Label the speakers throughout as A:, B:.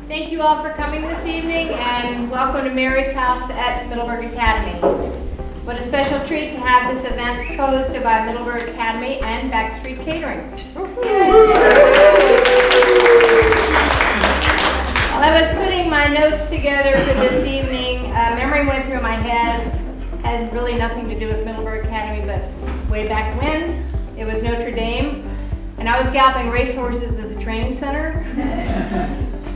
A: Thank you all for coming this evening, and welcome to Mary's House at Middleburg Academy. What a special treat to have this event co-hosted by Middleburg Academy and Backstreet Catering. While I was putting my notes together for this evening, memory went through my head. Had really nothing to do with Middleburg Academy, but way back when, it was Notre Dame, and I was galloping racehorses at the training center.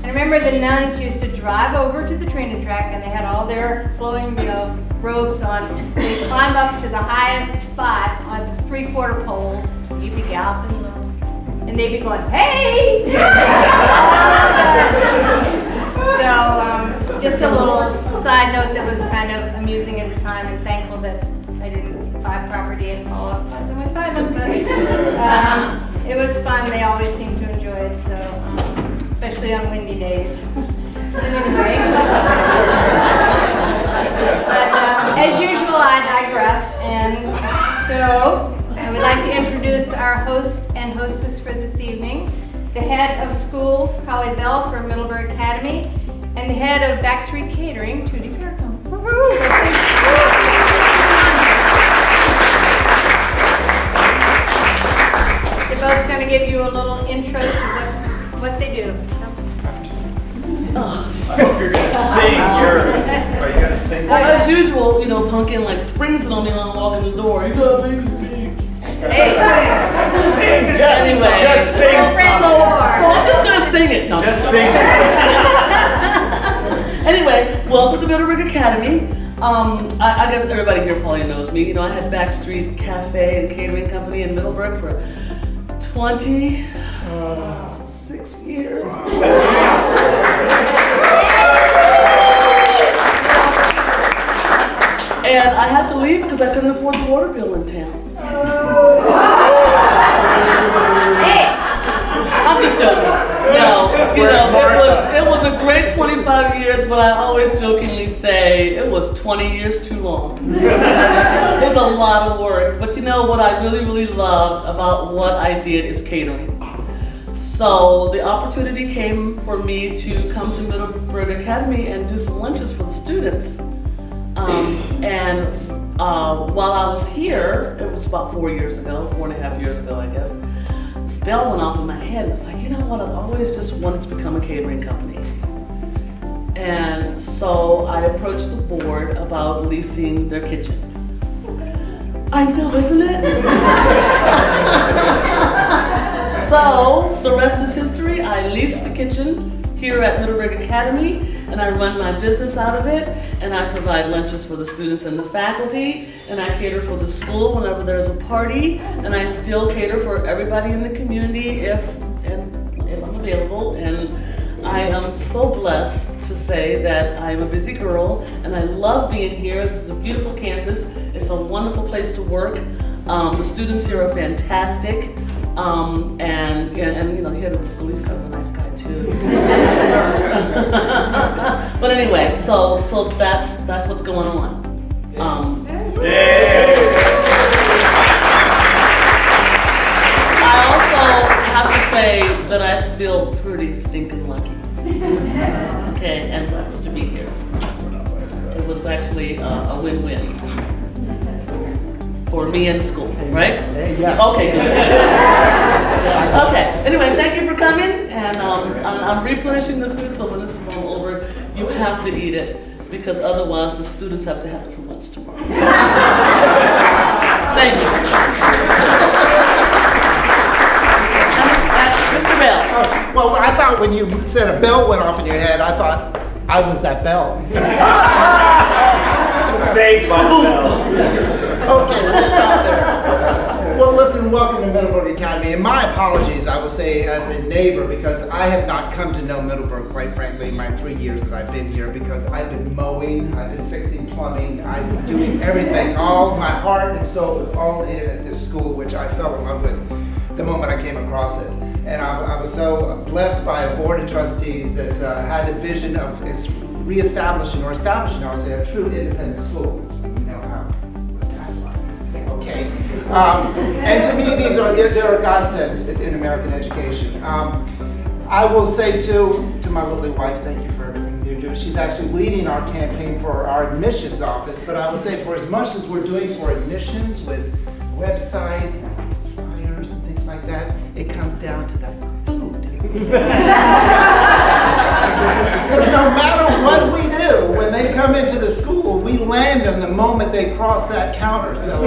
A: I remember the nuns used to drive over to the training track, and they had all their flowing, robes on. They'd climb up to the highest spot on the 3/4 pole. You'd be galloping low, and they'd be going, "Hey!" So, just a little side note that was kind of amusing at the time, and thankful that I didn't buy property and follow up as I went by them. But it was fun. They always seemed to enjoy it. So. Especially on windy days. But anyway, as usual, I digress, and so I would like to introduce our host and hostess for this evening, the head of school, Colley from Middleburg Academy, and the head of Backstreet Catering, Tutti. They're both going to give you a little intro to what they do.
B: I hope you're going to sing yours. Are you going to sing?
C: Well, as usual, Punkin springs it on me when I walk in the door. You gotta make me speak.
A: Hey,
B: sing.
C: Anyway,
B: just sing.
C: So I'm just going to sing it. No,
B: just sing.
C: Anyway, welcome to Middleburg Academy. I guess everybody here probably knows me. I had Backstreet Cafe and Catering Company in Middleburg for 26 years. And I had to leave because I couldn't afford the water bill in town.
A: Hey!
C: I'm just joking. No, it was a great 25 years, but I always jokingly say it was 20 years too long. It was a lot of work, but what I really, really loved about what I did is catering. So the opportunity came for me to come to Middleburg Academy and do some lunches for the students. While I was here, it was about 4.5 years ago, I guess, this bell went off in my head, and it's like, what, I've always just wanted to become a catering company. And so I approached the board about leasing their kitchen. I know, isn't it? So the rest is history. I leased the kitchen here at Middleburg Academy, and I run my business out of it, and I provide lunches for the students and the faculty, and I cater for the school whenever there's a party, and I still cater for everybody in the community if I'm available. And I am so blessed to say that I'm a busy girl, and I love being here. This is a beautiful campus. It's a wonderful place to work. The students here are fantastic. And the head of the school, he's kind of a nice guy too. But anyway, so that's what's going on. I also have to say that I feel pretty stinking lucky. Okay, and blessed to be here. It was actually a win-win. For me and the school, right?
D: Yes.
C: Okay, good. Okay, anyway, thank you for coming, and I'm replenishing the food, so when this is all over, you have to eat it, because otherwise the students have to have it for lunch tomorrow. Thank you. Mr. Bell.
D: Well, I thought when you said a bell went off in your head, I thought I was that bell.
B: Saved by the bell.
D: Okay, we'll stop there. Well, listen, welcome to Middleburg Academy. And my apologies, I will say, as a neighbor, because I have not come to know Middleburg, quite frankly, in my 3 years that I've been here, because I've been mowing, I've been fixing plumbing, I've been doing everything. All my heart and soul was all in at this school, which I fell in love with the moment I came across it. And I was so blessed by a board of trustees that had a vision of establishing, I would say, a true independent school. You know how that's like. Okay. And to me, there are godsends in American education. I will say to my lovely wife, thank you for everything you're doing. She's actually leading our campaign for our admissions office, but I will say for as much as we're doing for admissions with websites and flyers and things like that, it comes down to the food. Because no matter what we do, when they come into the school, we land them the moment they cross that counter. So,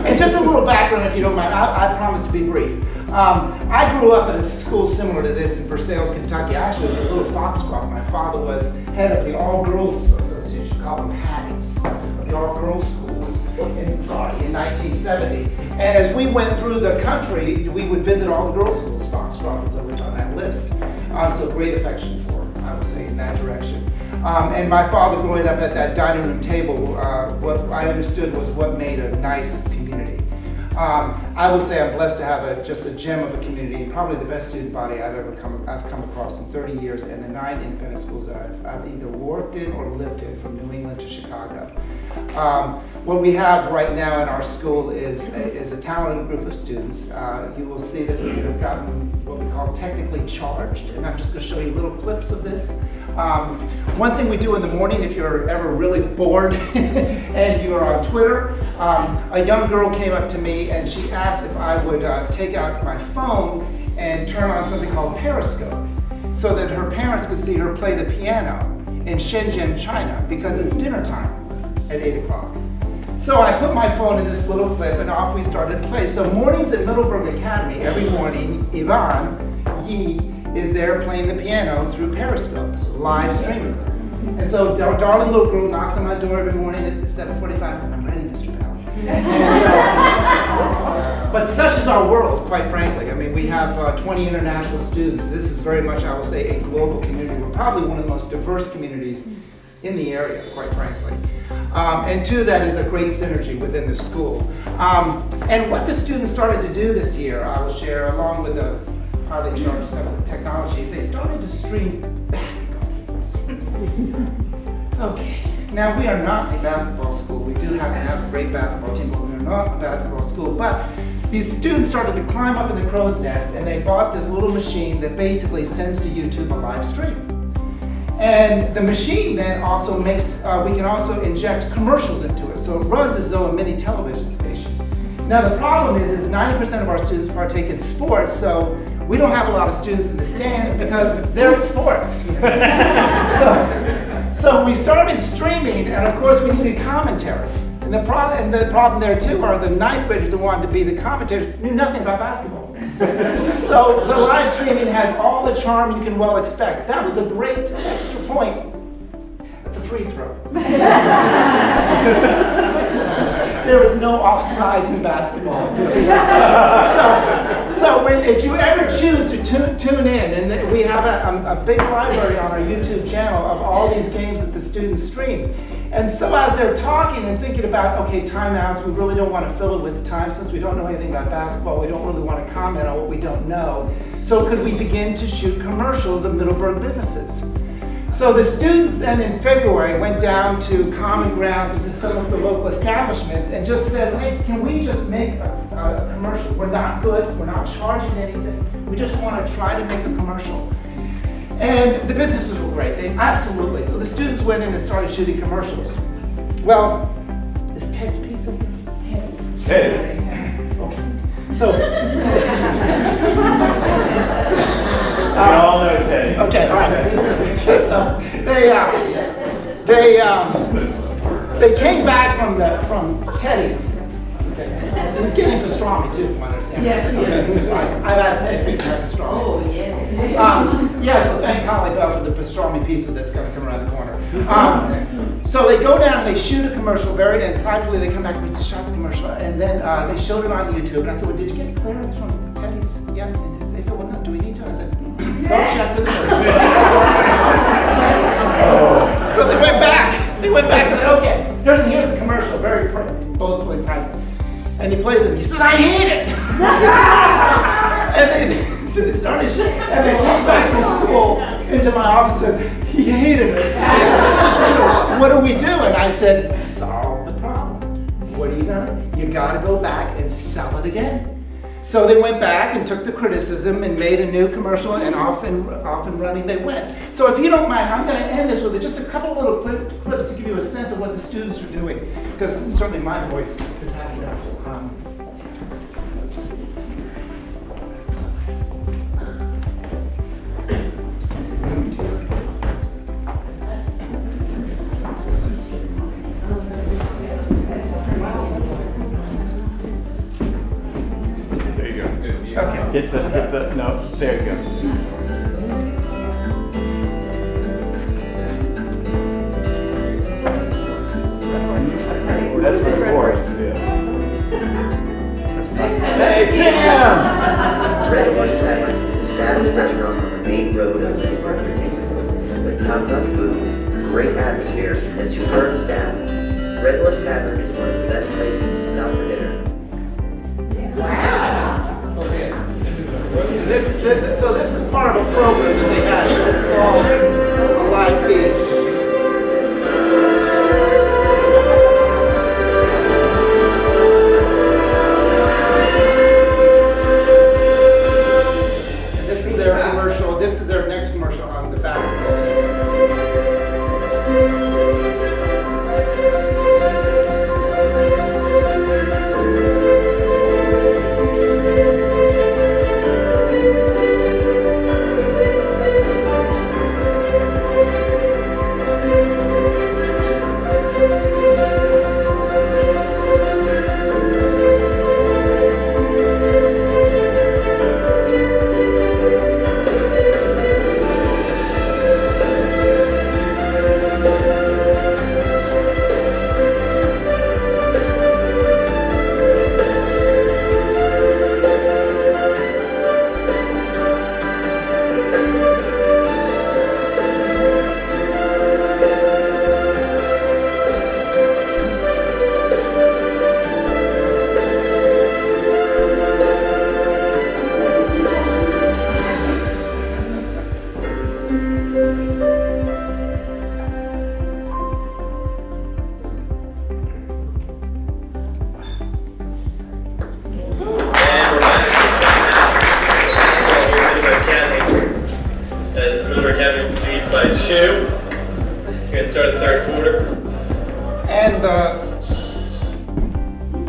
D: and just a little background, if you don't mind. I promise to be brief. I grew up at a school similar to this in Versailles, Kentucky. Actually, it was a little foxtrot. My father was head of the All-Girls Association, called them Hatties, of the All-Girls Schools in 1970. And as we went through the country, we would visit all the girls' schools. Foxtrot was always on that list. So great affection for, I would say, in that direction. And my father growing up at that dining room table, what I understood was what made a nice community. I will say I'm blessed to have just a gem of a community, probably the best student body I've come across in 30 years, and the 9 independent schools that I've either worked in or lived in, from New England to Chicago. What we have right now in our school is a talented group of students. You will see that we have gotten what we call technically charged, and I'm just going to show you little clips of this. One thing we do in the morning, if you're ever really bored and you're on Twitter, a young girl came up to me and she asked if I would take out my phone and turn on something called Periscope so that her parents could see her play the piano in Shenzhen, China, because it's dinner time at 8 o'clock. So I put my phone in this little clip and off we started to play. So mornings at Middleburg Academy, every morning, Yvonne Yi is there playing the piano through Periscope, live streaming. And so our darling little girl knocks on my door every morning at 7:45. I'm ready, Mr. Bell. But such is our world, quite frankly. I mean, we have 20 international students. This is very much, I will say, a global community. We're probably one of the most diverse communities in the area, quite frankly. And two, that is a great synergy within the school. And what the students started to do this year, I will share, along with how they charge stuff with technology, is they started to stream basketball games. Okay, now we are not a basketball school. We do have to have a great basketball team, but we are not a basketball school. But these students started to climb up in the crow's nest, and they bought this little machine that basically sends to YouTube a live stream. And the machine then also makes, we can also inject commercials into it. So it runs as though a mini television station. Now the problem is 90% of our students partake in sports, so we don't have a lot of students in the stands because they're at sports. So we started streaming, and of course we needed commentary. And the problem there too are the 9th graders who wanted to be the commentators knew nothing about basketball. So the live streaming has all the charm you can well expect. That was a great extra point. That's a free throw. There is no offsides in basketball. So if you ever choose to tune in, and we have a big library on our YouTube channel of all these games that the students stream. And so as they're talking and thinking about, okay, timeouts, we really don't want to fill it with time since we don't know anything about basketball. We don't really want to comment on what we don't know. So could we begin to shoot commercials of Middleburg businesses? So the students then in February went down to Common Grounds and to some of the local establishments and just said, hey, can we just make a commercial? We're not good, we're not charging anything. We just want to try to make a commercial. And the businesses were great, absolutely. So the students went in and started shooting commercials. Well, is Ted's Pizza here?
B: Ted.
D: Okay. So,
B: we all know Teddy.
D: okay, all right. So they came back from Teddy's. Okay. He's getting pastrami too, from what I understand.
A: Yes,
D: okay. All right. I've asked Ted if we can have pastrami.
A: Oh, yeah.
D: So thank Colley Bell for the pastrami pizza that's going to come around the corner. So they go down and they shoot a commercial, and privately they come back and we shot the commercial, and then they showed it on YouTube. And I said, well, did you get clearance from Teddy's? Yeah. And they said, well, no, do we need to? I said, go check with this. So they went back. They went back and said, okay, here's the commercial, very boastfully private. And he plays it. He says, I hate it. So they started shit, and they came back to school into my office and he hated it. What do we do? And I said, solve the problem. What are you gonna do? You gotta go back and sell it again. So they went back and took the criticism and made a new commercial, and off and running they went. So if you don't mind, I'm going to end this with just a couple little clips to give you a sense of what the students are doing, because certainly my voice is happy enough. Let's see.
B: There you go.
D: Okay.
B: Hit the, no, there you go. That's the chorus, yeah. Hey, Sam!
E: Red Horse Tavern is an established restaurant on the main road of Middleburg, with top-notch food, great atmosphere, and superb staff. Red Horse Tavern is one of the best places to stop for dinner.
D: So this is part of a program that they had. So this is all a live feed. And this is their commercial. This is their next commercial on the basketball team.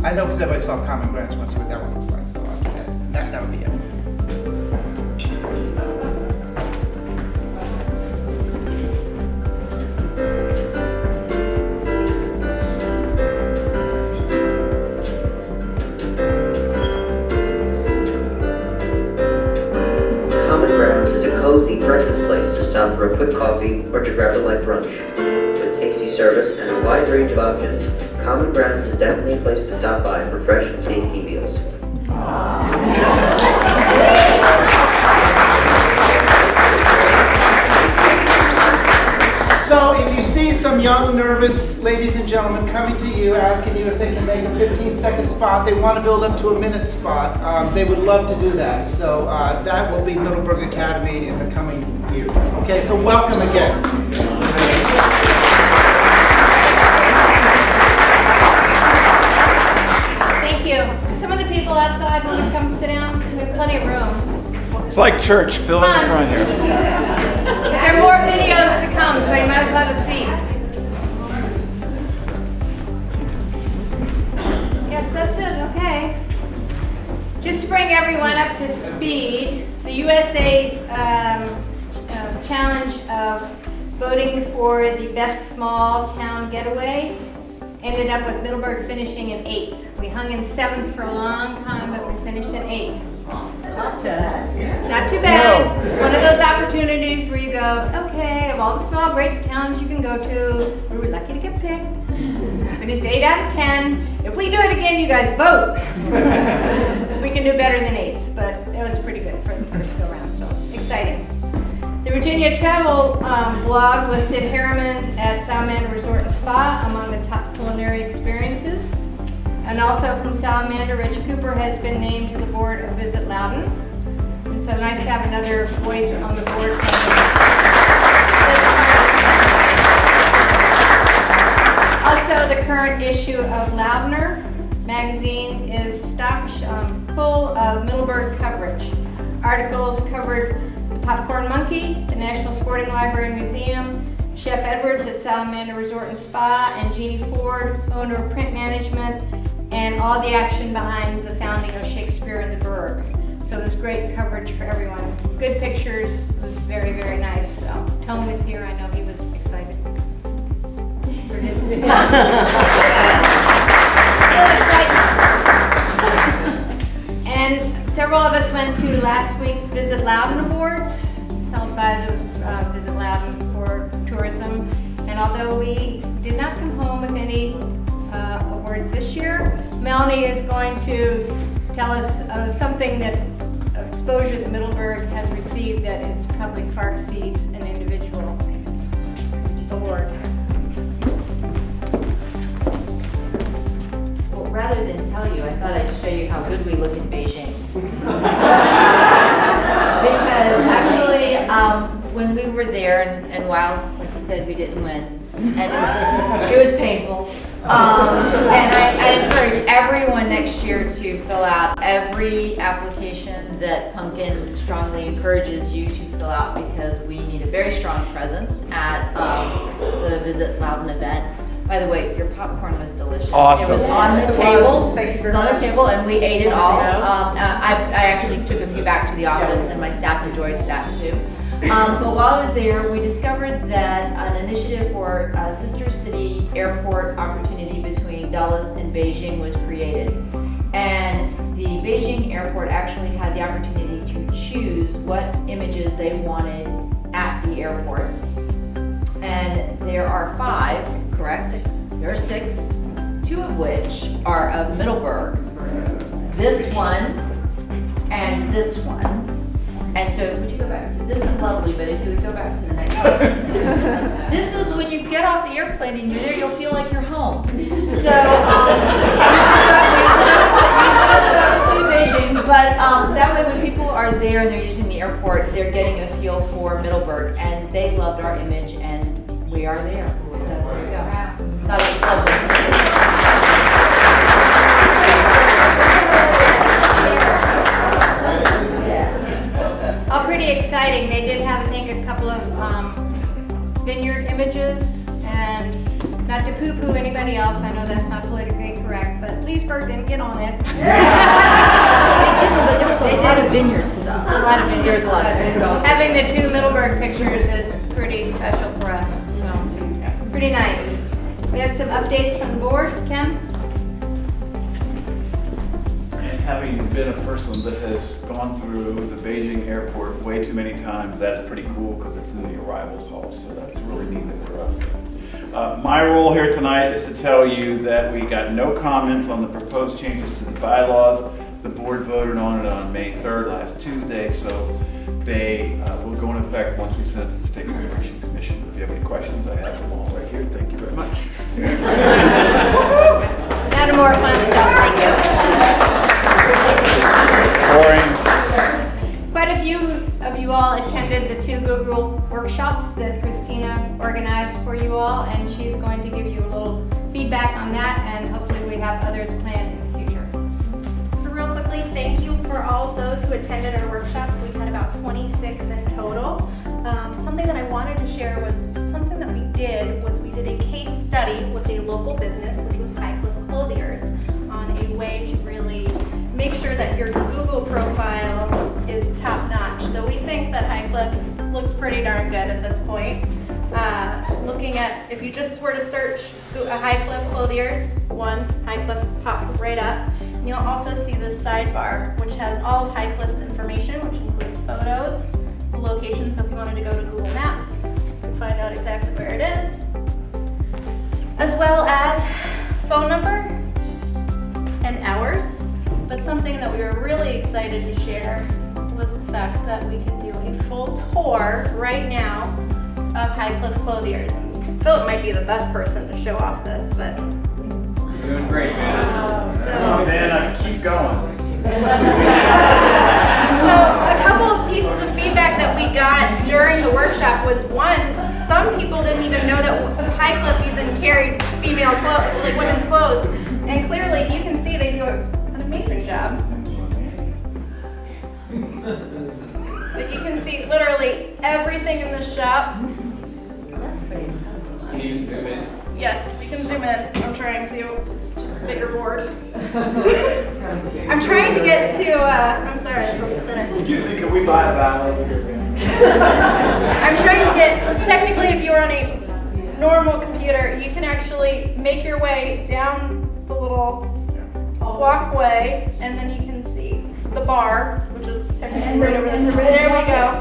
D: I know because everybody saw Common Grants once what that one looks like, so that'll be it.
E: Common Grounds is a cozy breakfast place to stop for a quick coffee or to grab a light brunch. With tasty service and a wide range of options, Common Grounds is definitely a place to stop by for fresh, tasty meals.
D: So if you see some young, nervous ladies and gentlemen coming to you asking you if they can make a 15-second spot, they want to build up to a minute spot, they would love to do that. So that will be Middleburg Academy in the coming year. Okay, so welcome again.
A: Thank you. Some of the people outside want to come sit down. We have plenty of room.
B: It's like church, fill in the front here.
A: There are more videos to come, so you might as well have a seat. Yes, that's it, okay. Just to bring everyone up to speed, the USA challenge of voting for the best small town getaway ended up with Middleburg finishing in 8th. We hung in 7th for a long time, but we finished in 8th. Not too bad.
B: No.
A: It's one of those opportunities where you go, okay, of all the small great towns you can go to, we were lucky to get picked. Finished 8 out of 10. If we do it again, you guys vote. So we can do better than 8th, but it was pretty good for the first go round, so exciting. The Virginia Travel blog listed Harriman's at Salamander Resort and Spa among the top culinary experiences. And also from Salamander, Rich Cooper has been named to the board of Visit Loudon. And so nice to have another voice on the board. Also, the current issue of Loudoner magazine is stock full of Middleburg coverage. Articles covered the Popcorn Monkey, the National Sporting Library and Museum, Chef Edwards at Salamander Resort and Spa, and Jeannie Ford, owner of Print Management, and all the action behind the founding of Shakespeare in the Burg. So it was great coverage for everyone. Good pictures. It was very, very nice. So Tony is here. I know he was excited for his video. And several of us went to last week's Visit Loudon Awards, held by the Visit Loudon for Tourism. And although we did not come home with any awards this year, Melanie is going to tell us of something that exposure that Middleburg has received that is probably far exceeds an individual award.
F: Well, rather than tell you, I thought I'd show you how good we look in Beijing. Because actually, when we were there, and while, like you said, we didn't win, and it was painful. And I encourage everyone next year to fill out every application that Punkin strongly encourages you to fill out, because we need a very strong presence at the Visit Loudon event. By the way, your popcorn was delicious.
B: Awesome.
F: It was on the table. It was on the table, and we ate it all. I actually took a few back to the office, and my staff enjoyed that too. But while I was there, we discovered that an initiative for a sister city airport opportunity between Dulles and Beijing was created. And the Beijing airport actually had the opportunity to choose what images they wanted at the airport. And there are 5, correct? 6. There are 6, 2 of which are of Middleburg. This one and this one. And so, would you go back to, this is lovely, but if you would go back to the next one. This is when you get off the airplane and you're there, you'll feel like you're home. So, you should go to Beijing, but that way when people are there and they're using the airport, they're getting a feel for Middleburg, and they loved our image, and we are there. So, there you go. Thought it was lovely.
A: All pretty exciting. They did have, I think, a couple of vineyard images, and not to poo-poo anybody else, I know that's not politically correct, but Leesburg didn't get on it.
F: They didn't, but there was a lot of vineyard stuff.
A: A lot of vineyard
F: There's a lot of vineyard stuff.
A: Having the 2 Middleburg pictures is pretty special for us, so pretty nice. We have some updates from the board. Ken?
B: And having been a person that has gone through the Beijing airport way too many times, that is pretty cool because it's in the arrivals hall, so that's really neat that we're up there. My role here tonight is to tell you that we got no comments on the proposed changes to the bylaws. The board voted on it on May 3rd, last Tuesday, so they will go in effect once we send it to the State Immigration Commission. If you have any questions, I have them all right here. Thank you very much.
A: Naramore fun stuff, thank you.
B: Boring.
A: Quite a few of you all attended the 2 Google workshops that Christina organized for you all, and she's going to give you a little feedback on that, and hopefully we have others planned in the future.
G: So real quickly, thank you for all of those who attended our workshops. We had about 26 in total. Something that I wanted to share was something that we did a case study with a local business, which was Highcliffe Clothiers, on a way to really make sure that your Google profile is top notch. So we think that Highcliffe's looks pretty darn good at this point. Looking at, if you just were to search Highcliffe Clothiers, Highcliffe pops right up. And you'll also see this sidebar, which has all of Highcliffe's information, which includes photos, the location, so if you wanted to go to Google Maps, you can find out exactly where it is, as well as phone number and hours. But something that we were really excited to share was the fact that we can do a full tour right now of Highcliffe Clothiers. Philip might be the best person to show off this, but
B: You're doing great, man.
G: so
B: Man, keep going.
G: So a couple of pieces of feedback that we got during the workshop was, one, some people didn't even know that Highcliffe even carried female clothes, like women's clothes, and clearly you can see they do an amazing good job. But you can see literally everything in the shop.
F: That's pretty impressive.
H: Can you zoom in?
G: Yes, we can zoom in. I'm trying to. It's just a bigger board. I'm trying to get to, I'm sorry.
B: You think if we buy a ballot?
G: I'm trying to get, technically if you're on a normal computer, you can actually make your way down the little walkway and then you can see the bar, which is technically right over there. There we go.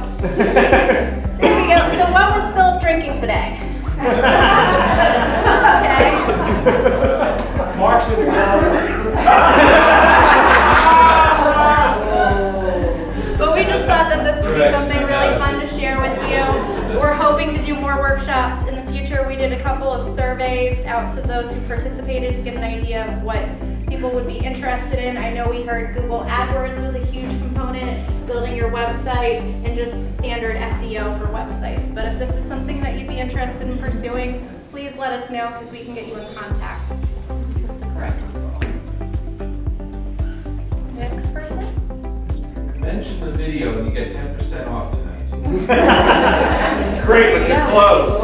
G: There we go. So what was Philip drinking today? Okay.
B: Mark's in the
G: But we just thought that this would be something really fun to share with you. We're hoping to do more workshops in the future. We did a couple of surveys out to those who participated to get an idea of what people would be interested in. I know we heard Google AdWords was a huge component, building your website, and just standard SEO for websites. But if this is something that you'd be interested in pursuing, please let us know because we can get you in contact with the correct people. Next person?
H: Mention the video and you get 10% off tonight.
B: Great, but you're close.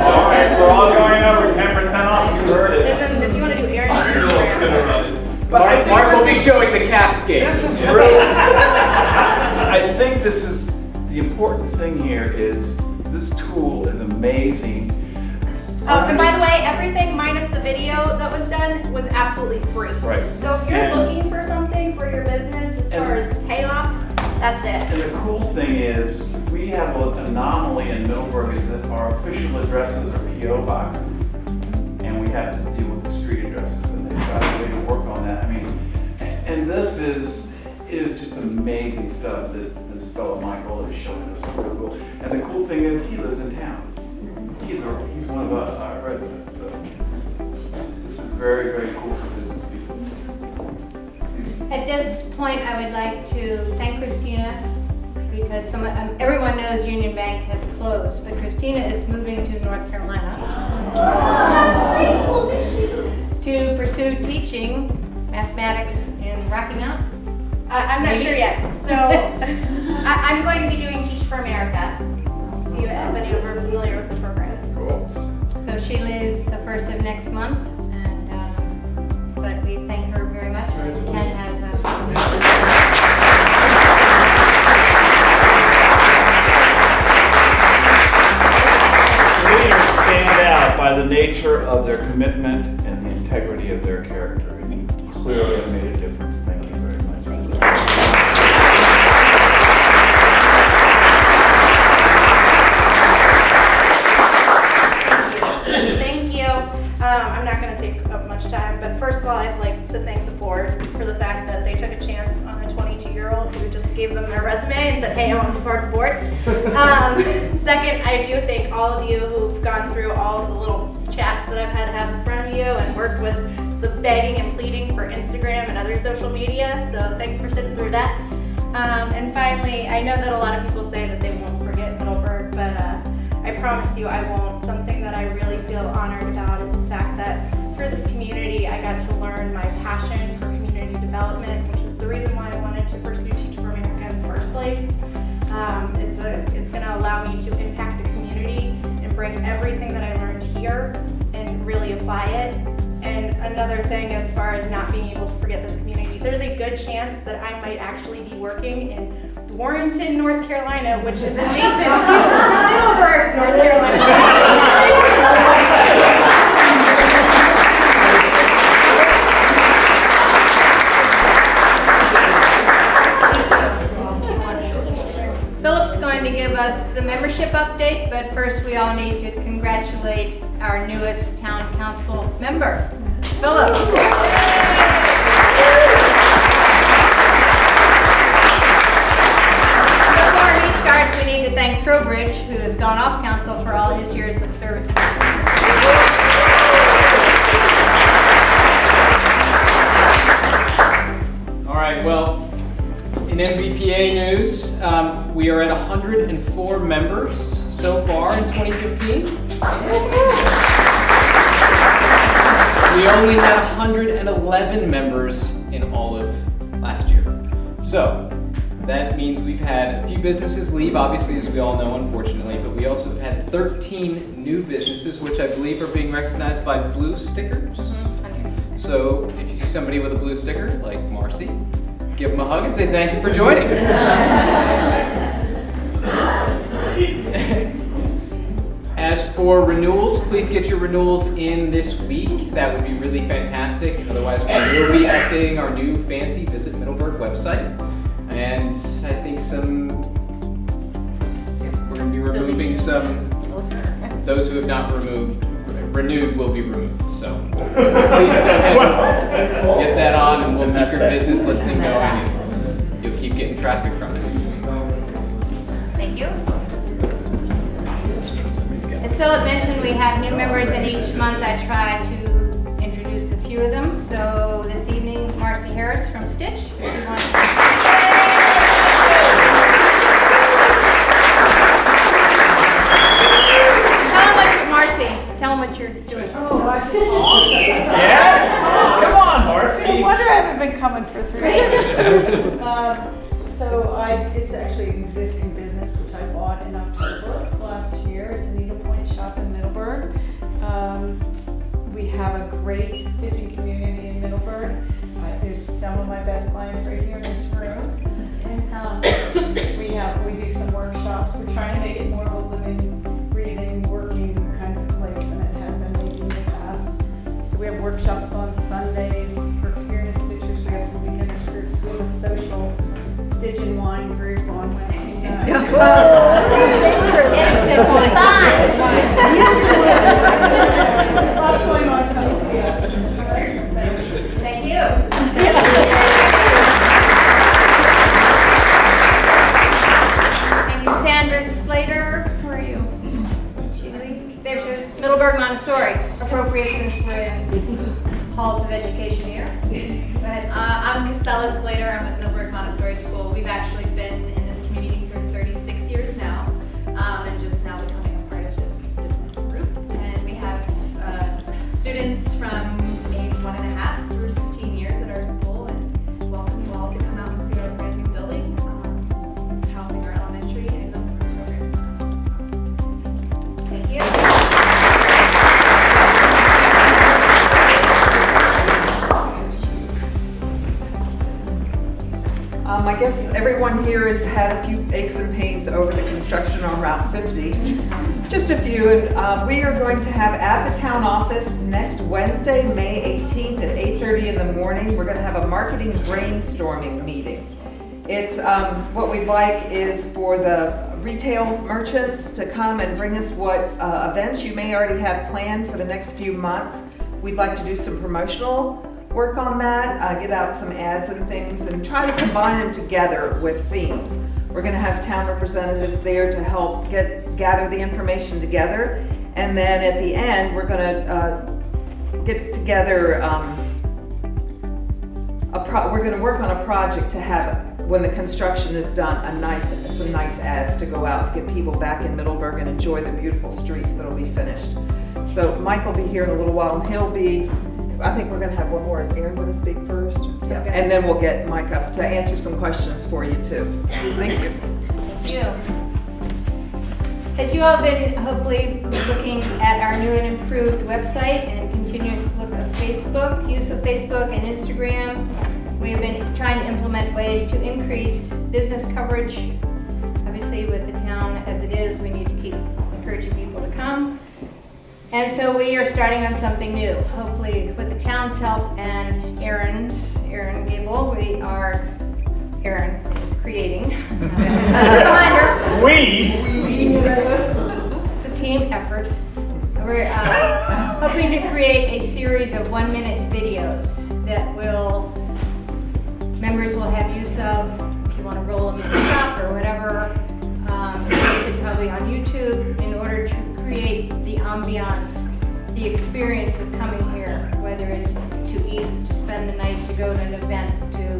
B: All right, we're all going over 10% off. You heard it.
G: And then if you want to do Aaron,
H: I don't know what's gonna run it.
B: But
I: Mark will be showing the capscape.
B: This is really, I think this is, the important thing here is this tool is amazing.
G: and by the way, everything minus the video that was done was absolutely free.
B: Right.
G: So if you're
B: And-
G: looking for something for your business as far as payoff, that's it.
B: And the cool thing is, we have an anomaly in Middleburg is that our official addresses are PO boxes. And we have to deal with the street addresses, and they've got a way to work on that. I mean, and this is just amazing stuff that this fellow Michael is showing us on Google. And the cool thing is, he lives in town. He's one of our residents, so this is very, very cool for business people.
A: At this point, I would like to thank Christina because everyone knows Union Bank has closed, but Christina is moving to North Carolina to pursue teaching mathematics in Rocky Mount.
G: I'm not sure yet. So I'm going to be doing Teach for America. If you have any ever familiar with the program.
B: Cool.
A: So she leaves the first of next month, and but we thank her very much. Ken has a
B: Leaders stand out by the nature of their commitment and the integrity of their character, and you clearly have made a difference. Thank you very much.
G: Thank you. I'm not going to take up much time, but first of all, I'd like to thank the board for the fact that they took a chance on a 22-year-old who just gave them their resume and said, hey, I want to be part of the board. Second, I do thank all of you who've gone through all of the little chats that I've had to have in front of you and worked with the begging and pleading for Instagram and other social media, so thanks for sitting through that. And finally, I know that a lot of people say that they won't forget Middleburg, but I promise you I won't. Something that I really feel honored about is the fact that through this community I got to learn my passion for community development, which is the reason why I wanted to pursue Teach for America in the first place. It's going to allow me to impact a community and bring everything that I learned here and really apply it. And another thing, as far as not being able to forget this community, there's a good chance that I might actually be working in Warrenton, North Carolina, which is adjacent to Middleburg, North Carolina.
A: Philip's going to give us the membership update, but first we all need to congratulate our newest town council member, Philip. Before he starts, we need to thank Trowbridge, who has gone off council for all his years of service.
I: All right, well, in MVPA news, we are at 104 members so far in 2015. We We only had 111 members in all of last year. So that means we've had a few businesses leave, obviously, as we all know, unfortunately, but we also have had 13 new businesses, which I believe are being recognized by blue stickers. So if you see somebody with a blue sticker, like Marcy, give them a hug and say thank you for joining. As for renewals, please get your renewals in this week. That would be really fantastic. Otherwise, we will be updating our new fancy Visit Middleburg website. And I think we're going to be removing some, those who have not renewed will be removed. So please go ahead and get that on and we'll keep your business listing going and you'll keep getting traffic from it.
A: Thank you. As Philip mentioned, we have new members in each month. I try to introduce a few of them. So this evening, Marcy Harris from Stitch. If you want Tell them what you're doing.
B: Yes? Come on, Marcy.
J: No wonder I haven't been coming for 3 years. It's actually an existing business which I bought in October last year. It's a needlepoint shop in Middleburg. We have a great stitching community in Middleburg. There's some of my best clients right here in this room. And we do some workshops. We're trying to make it more of a living, breathing, working kind of place than it has been maybe in the past. So we have workshops on Sundays for experienced stitchers. We have some beginners groups. We have a social stitch and wine group on Wednesday night. There's lots going on Sundays.
A: Thank you. Sandra Slater, where are you? There she is. Middleburg Montessori. Appropriations for in halls of education here. Go ahead.
K: I'm Cassella Slater. I'm with Middleburg Montessori School. We've actually been in this community for 36 years now, and just now becoming a part of this business group. And we have students from age 1.5 through 15 years at our school, and welcome you all to come out and see our brand new building. It's housing our elementary and middle school programs.
A: Thank you.
L: I guess everyone here has had a few aches and pains over the construction on Route 50. Just a few, and we are going to have at the town office next Wednesday, May 18th at 8:30 in the morning. We're going to have a marketing brainstorming meeting. It's what we'd like is for the retail merchants to come and bring us what events you may already have planned for the next few months. We'd like to do some promotional work on that, get out some ads and things, and try to combine them together with themes. We're going to have town representatives there to help gather the information together, and then at the end we're going to get together. We're going to work on a project to have, when the construction is done, some nice ads to go out to get people back in Middleburg and enjoy the beautiful streets that'll be finished. So Mike will be here in a little while, and he'll be. I think we're going to have one more. Is Aaron going to speak first? Yeah. And then we'll get Mike up to answer some questions for you too. Thank you.
A: Thank you. As you all have been hopefully looking at our new and improved website and continuous look at Facebook, use of Facebook and Instagram, we have been trying to implement ways to increase business coverage. Obviously with the town as it is, we need to keep encouraging people to come. And so we are starting on something new. Hopefully with the town's help and Aaron Gable, Aaron is creating. Reminder. It's a team effort. We're hoping to create a series of 1-minute videos that members will have use of. If you want to roll them in the shop or whatever, probably on YouTube, in order to create the ambiance, the experience of coming here, whether it's to eat, to spend the night, to go to an event, to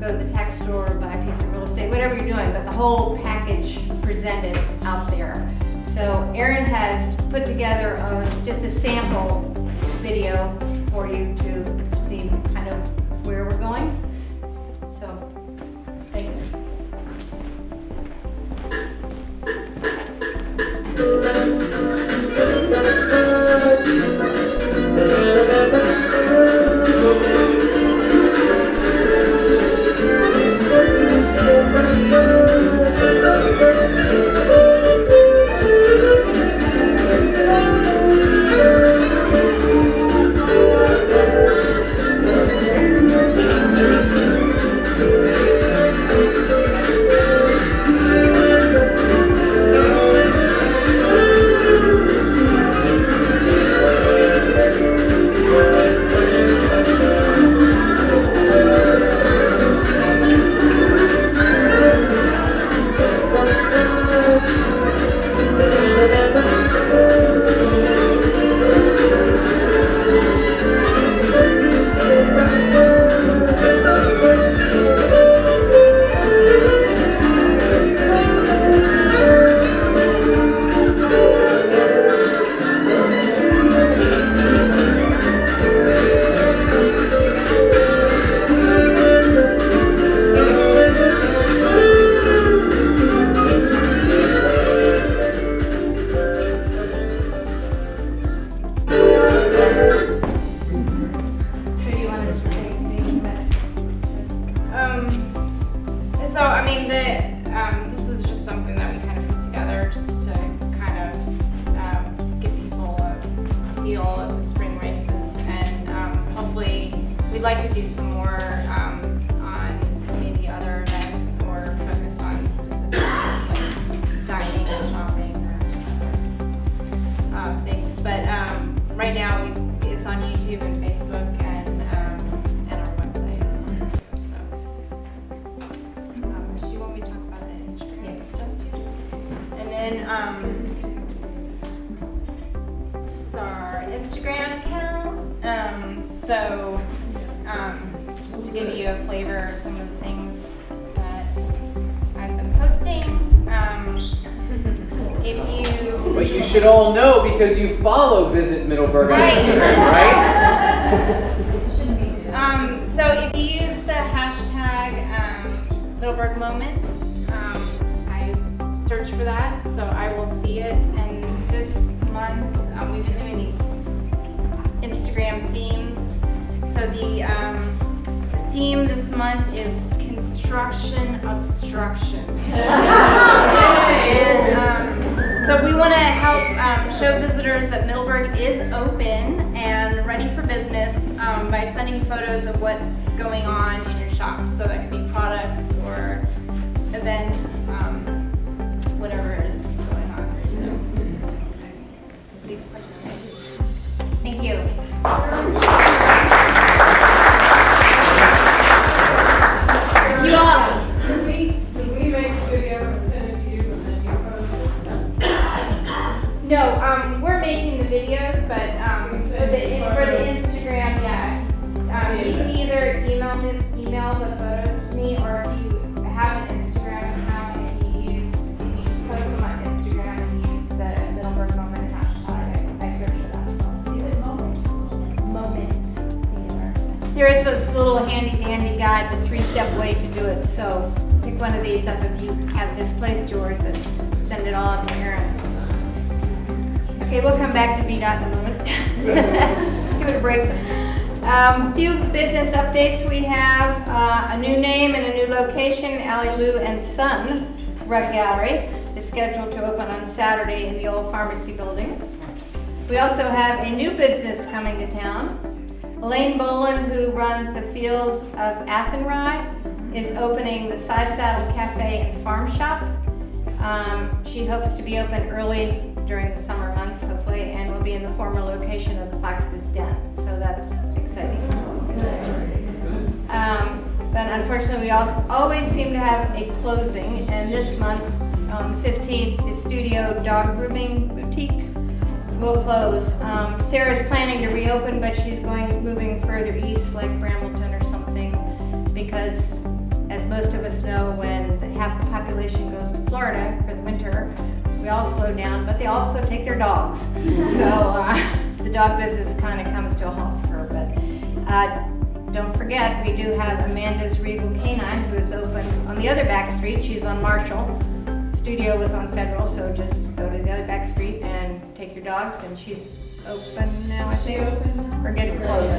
A: go to the tax store, buy a piece of real estate, whatever you're doing, but the whole package presented out there. So Aaron has put together just a sample video for you to see kind of where we're going. So, thank you. This was just something that we kind of put together just to kind of give people a feel of the spring races, and hopefully we'd like to do some more on maybe other events or focus on specific things like dining and shopping or things. But right now it's on YouTube and Facebook and our website, of course, too. So, did you want me to talk about the Instagram stuff too? And then this is our Instagram account. Just to give you a flavor of some of the things that I've been posting.
I: But you should all know because you follow Visit Middleburg on Instagram, right?
A: So if you use the hashtag Middleburg Moments, I search for that, so I will see it. And this month we've been doing these Instagram themes. So the theme this month is construction obstruction. And so we want to help show visitors that Middleburg is open and ready for business by sending photos of what's going on in your shop. So that could be products or events, whatever is going on. So please participate. Thank you. You all.
J: Did we make a video and send it to you and then you post it?
A: No, we're making the videos, but for the Instagram, yeah. You can either email the photos to me, or if you have an Instagram account, if you just post them on Instagram and use the Middleburg Moment hashtag, I search for that. So is it Moment? Moment. There is this little handy dandy guide, the 3-step way to do it. So pick one of these up if you have misplaced yours and send it all up to Aaron. Okay, we'll come back to VDOT in a moment. Give it a break. Few business updates. We have a new name and a new location. Allie Lou and Son Rug Gallery is scheduled to open on Saturday in the old pharmacy building. We also have a new business coming to town. Elaine Boland, who runs the Fields of Athenry, is opening the Side Saddle Cafe and Farm Shop. She hopes to be open early during the summer months, hopefully, and will be in the former location of the Fox's Den. So that's exciting. But unfortunately, we always seem to have a closing, and this month, on the 15th, the Studio Dog Grooming Boutique will close. Sarah's planning to reopen, but she's moving further east, like Brambleton or something, because as most of us know, when half the population goes to Florida for the winter, we all slow down, but they also take their dogs. So the dog business kind of comes to a halt for her. But don't forget, we do have Amanda's Regal Canine, who is open on the other back street. She's on Marshall. Studio was on Federal, so just go to the other back street and take your dogs, and she's open now, I think. Or getting close.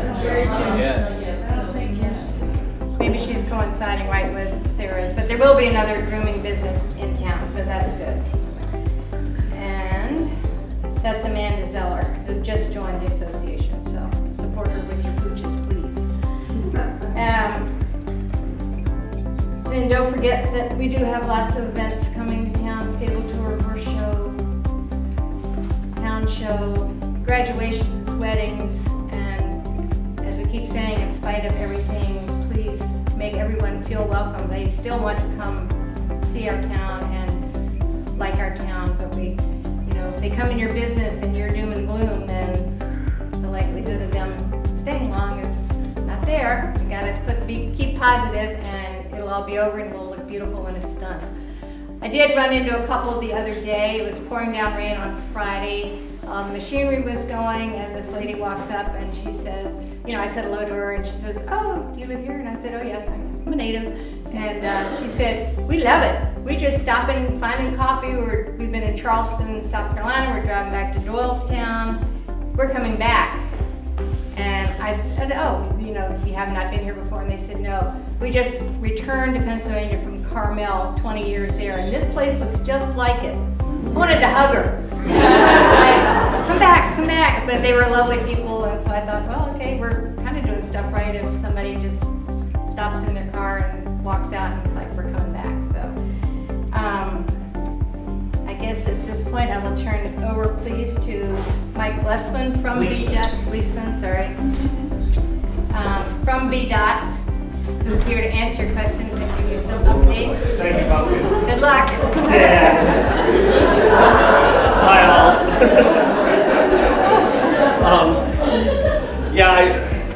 A: Maybe she's coinciding right with Sarah's, but there will be another grooming business in town, so that's good. And that's Amanda Zeller, who just joined the association, so support her with your pooches, please. And don't forget that we do have lots of events coming to town: stable tour, horse show, town show, graduations, weddings, and as we keep saying, in spite of everything, please make everyone feel welcome. They still want to come see our town and like our town, but if they come in your business and you're doom and gloom, then the likelihood of them staying long is not there. You gotta keep positive, and it'll all be over and it'll look beautiful when it's done. I did run into a couple the other day. It was pouring down rain on Friday. The machinery was going, and this lady walks up and she said, I said hello to her, and she says, "Oh, do you live here?" And I said, "Oh yes, I'm a native." And she said, "We love it. We just stop in, finding coffee. We've been in Charleston, South Carolina. We're driving back to Doylestown. We're coming back." And I said, "Oh, you have not been here before?" And they said, "No, we just returned to Pennsylvania from Carmel, 20 years there, and this place looks just like it." I wanted to hug her. Come back. But they were lovely people, and so I thought, well, okay, we're kind of doing stuff right if somebody just stops in their car and walks out and it's like we're coming back. So I guess at this point I will turn it over, please, to Mike Gleasman from VDOT. Gleasman, sorry. From VDOT, who's here to answer your questions and give you some updates.
M: Thank you, Pumpkin.
A: Good luck.
M: Hi, all.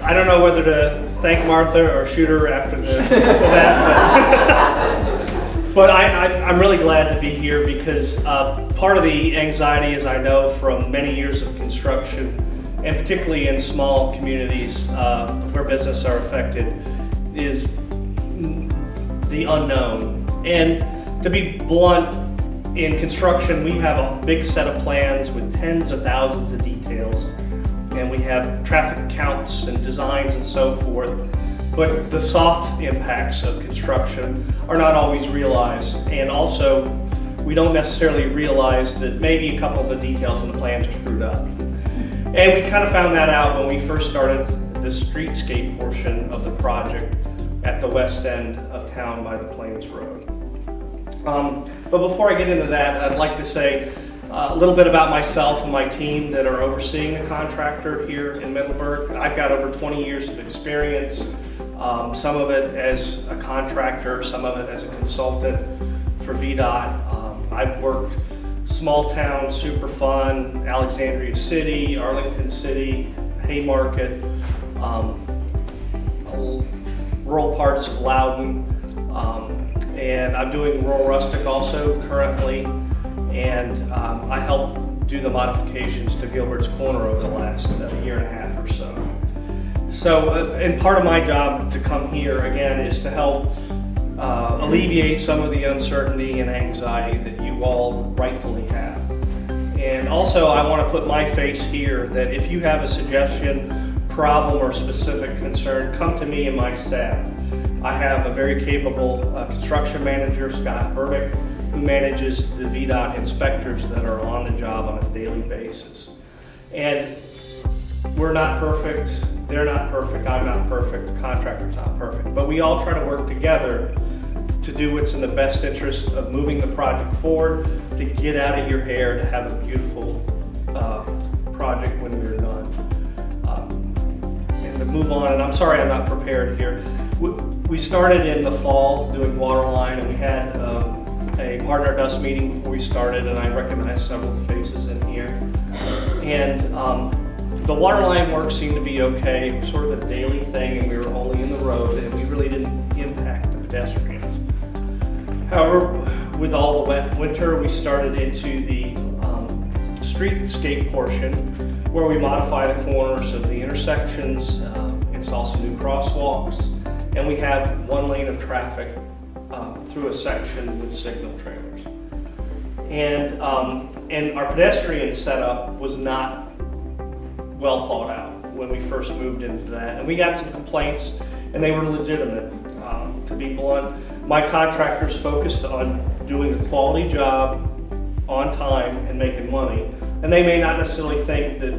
M: I don't know whether to thank Martha or shoot her after that, but I'm really glad to be here because part of the anxiety, as I know from many years of construction, and particularly in small communities where businesses are affected, is the unknown. And to be blunt, in construction, we have a big set of plans with tens of thousands of details, and we have traffic counts and designs and so forth, but the soft impacts of construction are not always realized, and also we don't necessarily realize that maybe a couple of the details in the plans are screwed up. And we kind of found that out when we first started the streetscape portion of the project at the west end of town by the Plains Road. But before I get into that, I'd like to say a little bit about myself and my team that are overseeing the contractor here in Middleburg. I've got over 20 years of experience, some of it as a contractor, some of it as a consultant for VDOT. I've worked small town, super fun, Alexandria City, Arlington City, Haymarket, rural parts of Loudon, and I'm doing rural rustic also currently, and I helped do the modifications to Gilbert's Corner over the last year and a half or so. So, and part of my job to come here again is to help alleviate some of the uncertainty and anxiety that you all rightfully have. And also I want to put my face here that if you have a suggestion, problem, or specific concern, come to me and my staff. I have a very capable construction manager, Scott Burdick, who manages the VDOT inspectors that are on the job on a daily basis. And we're not perfect, they're not perfect, I'm not perfect, the contractor's not perfect, but we all try to work together to do what's in the best interest of moving the project forward, to get out of your hair, to have a beautiful project when we're done. And to move on, and I'm sorry I'm not prepared here. We started in the fall doing waterline, and we had a partner dust meeting before we started, and I recognized several faces in here. And the waterline work seemed to be okay. It was sort of a daily thing, and we were only in the road, and we really didn't impact the pedestrians. However, with all the wet winter, we started into the streetscape portion, where we modify the corners of the intersections, install some new crosswalks, and we have one lane of traffic through a section with signal trailers. And our pedestrian setup was not well thought out when we first moved into that. And we got some complaints, and they were legitimate, to be blunt. My contractors focused on doing a quality job on time and making money. And they may not necessarily think that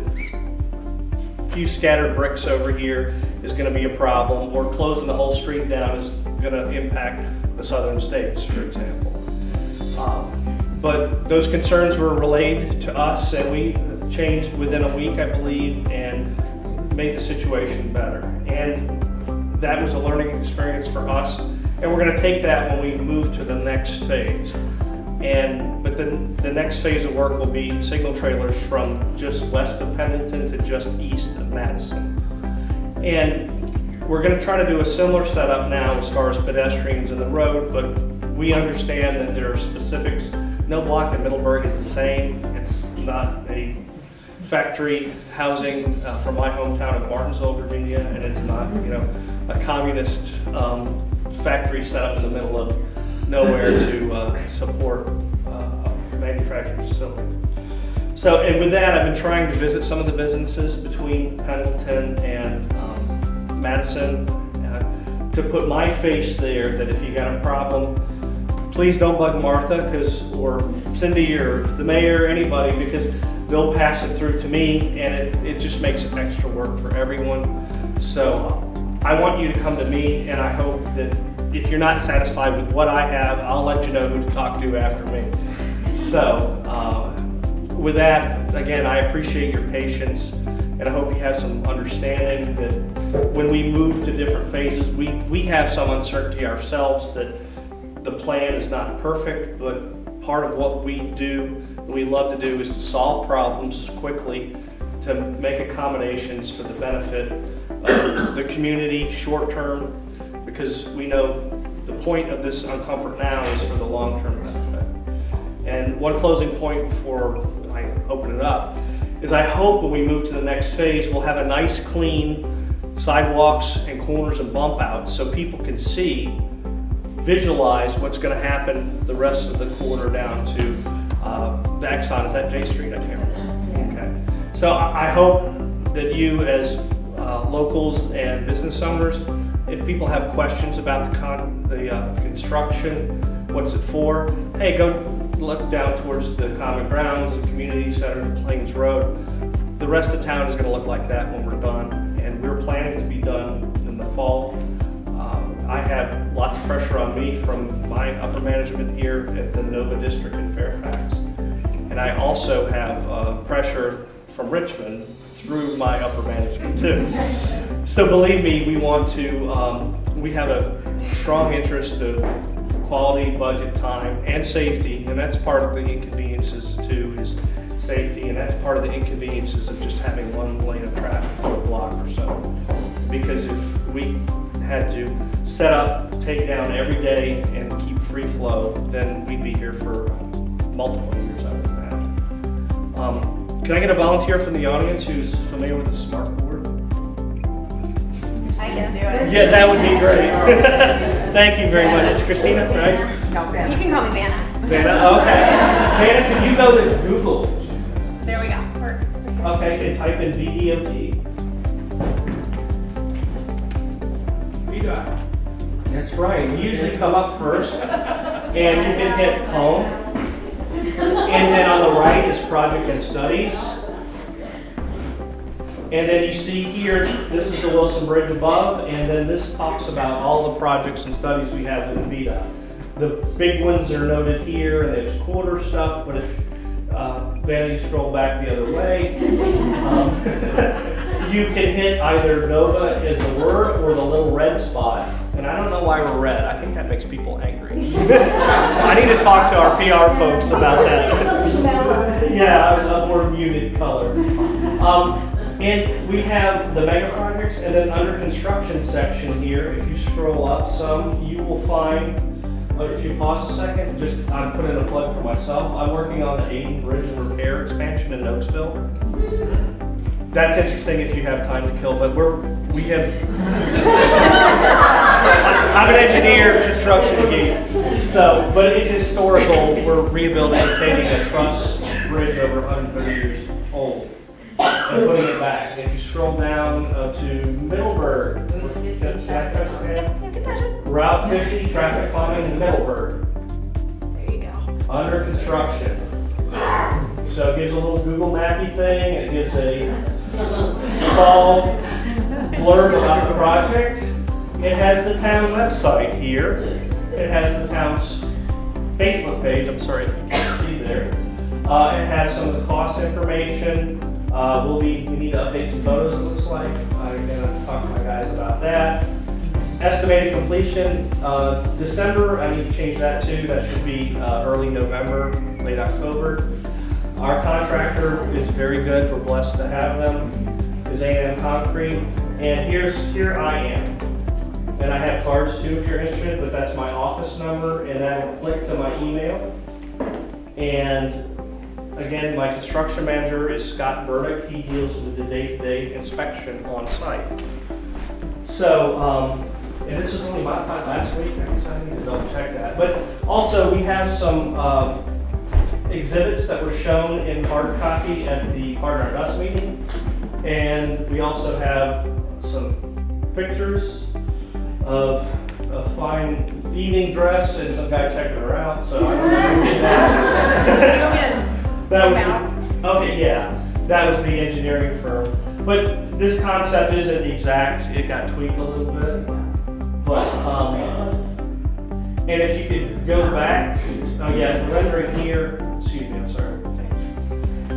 M: a few scattered bricks over here is going to be a problem, or closing the whole street down is going to impact the southern states, for example. But those concerns were relayed to us, and we changed within a week, I believe, and made the situation better. And that was a learning experience for us, and we're going to take that when we move to the next phase. But the next phase of work will be signal trailers from just west of Pendleton to just east of Madison. And we're going to try to do a similar setup now as far as pedestrians in the road, but we understand that there are specifics. No block in Middleburg is the same. It's not a factory housing from my hometown of Martinsville, Virginia, and it's not, a communist factory set up in the middle of nowhere to support a manufacturing facility. So, and with that, I've been trying to visit some of the businesses between Pendleton and Madison to put my face there, that if you got a problem, please don't bug Martha or Cindy or the mayor or anybody, because they'll pass it through to me, and it just makes it extra work for everyone. So I want you to come to me, and I hope that if you're not satisfied with what I have, I'll let you know who to talk to after me. So with that, again, I appreciate your patience, and I hope you have some understanding that when we move to different phases, we have some uncertainty ourselves that the plan is not perfect, but part of what we do, and we love to do, is to solve problems quickly, to make accommodations for the benefit of the community short term, because we know the point of this uncomfort now is for the long-term benefit. And one closing point before I open it up is I hope when we move to the next phase, we'll have a nice clean sidewalks and corners and bump outs so people can see, visualize what's going to happen the rest of the corridor down to the Exxon. Is that J Street? I can't remember. Okay. So I hope that you as locals and business owners, if people have questions about the construction, what's it for, hey, go look down towards the common grounds, the community center, Plains Road. The rest of town is going to look like that when we're done, and we're planning to be done in the fall. I have lots of pressure on me from my upper management here at the Nova District in Fairfax, and I also have pressure from Richmond through my upper management too. So believe me, we want to, we have a strong interest of quality, budget, time, and safety, and that's part of the inconveniences too, is safety, and that's part of the inconveniences of just having one lane of traffic for a block or so. Because if we had to set up, take down every day and keep free flow, then we'd be here for multiple years, I would imagine. Can I get a volunteer from the audience who's familiar with the smart board?
G: I can do it.
M: Yeah, that would be great. Thank you very much. It's Christina, right?
L: No,
G: You can call me Vanna.
M: Vanna, okay. Vanna, can you go to Google?
G: There we go.
M: Okay, and type in VDOT. VDOT. That's right. You usually come up first, and you can hit home. And then on the right is project and studies. And then you see here, this is the Wilson Bridge above, and then this talks about all the projects and studies we have in the VDOT. The big ones are noted here, and there's quarter stuff, but if Vanna, you scroll back the other way, you can hit either Nova as the word or the little red spot. And I don't know why we're red. I think that makes people angry. I need to talk to our PR folks about that. Yeah, a more muted color. And we have the mega projects, and then under construction section here, if you scroll up some, you will find, if you pause a second, just I'm putting a plug for myself. I'm working on the 80 Bridge and Repair expansion in Oaksville. That's interesting if you have time to kill, but we have. I'm an engineer, construction geek, so, but it's historical. We're rehabilitating a truss bridge over 130 years old and putting it back. And if you scroll down to Middleburg, Route 50, traffic calming in Middleburg.
G: There you go.
M: Under construction. So it gives a little Google Mappy thing, it gives a small blurb about the project. It has the town website here. It has the town's Facebook page, I'm sorry if you can't see there. It has some of the cost information. We need to update some photos, it looks like. I'm gonna talk to my guys about that. Estimated completion, December, I need to change that too. That should be early November, late October. Our contractor is very good, we're blessed to have them, is A&M Concrete. And here I am. And I have cards too if you're interested, but that's my office number, and that'll click to my email. And again, my construction manager is Scott Burdick. He deals with the day-to-day inspection on site. So, and this was only modified last week, I guess I need to double check that. But also we have some exhibits that were shown in hard copy at the Partner Dust meeting. And we also have some pictures of a fine evening dress and some guy checking her out. So I don't know who did that. That was okay, yeah. That was the engineering firm. But this concept isn't exact. It got tweaked a little bit. But and if you could go back, oh yeah, the rendering here. Excuse me, I'm sorry.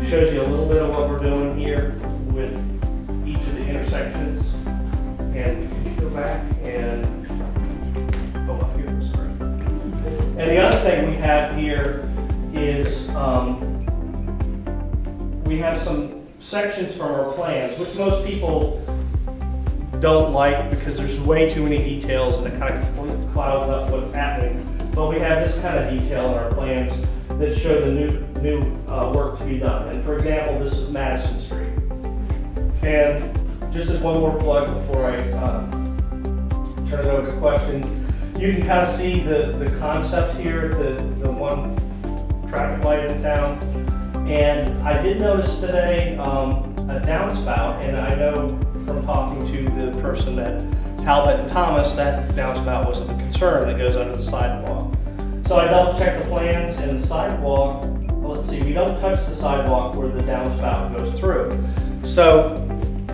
M: Shows you a little bit of what we're doing here with each of the intersections. And could you go back and go up here, sorry. And the other thing we have here is we have some sections from our plans, which most people don't like because there's way too many details and it kind of clouds up what's happening. But we have this kind of detail in our plans that show the new work to be done. And for example, this is Madison Street. And just as one more plug before I turn it over to questions, you can kind of see the concept here, the one traffic light in town. And I did notice today a downspout, and I know from talking to the person at Talbot and Thomas that downspout wasn't a concern that goes under the sidewalk. So I double checked the plans, and the sidewalk, well, let's see, we don't touch the sidewalk where the downspout goes through. So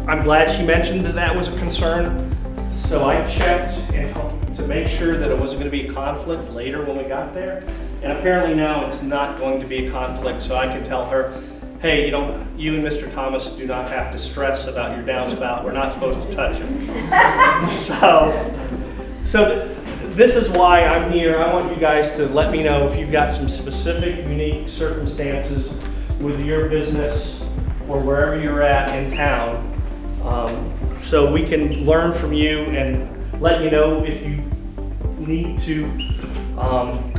M: I'm glad she mentioned that was a concern. So I checked to make sure that it wasn't going to be a conflict later when we got there. And apparently now it's not going to be a conflict, so I can tell her, hey, you and Mr. Thomas do not have to stress about your downspout. We're not supposed to touch it. So this is why I'm here. I want you guys to let me know if you've got some specific, unique circumstances with your business or wherever you're at in town, so we can learn from you and let you know if you need to,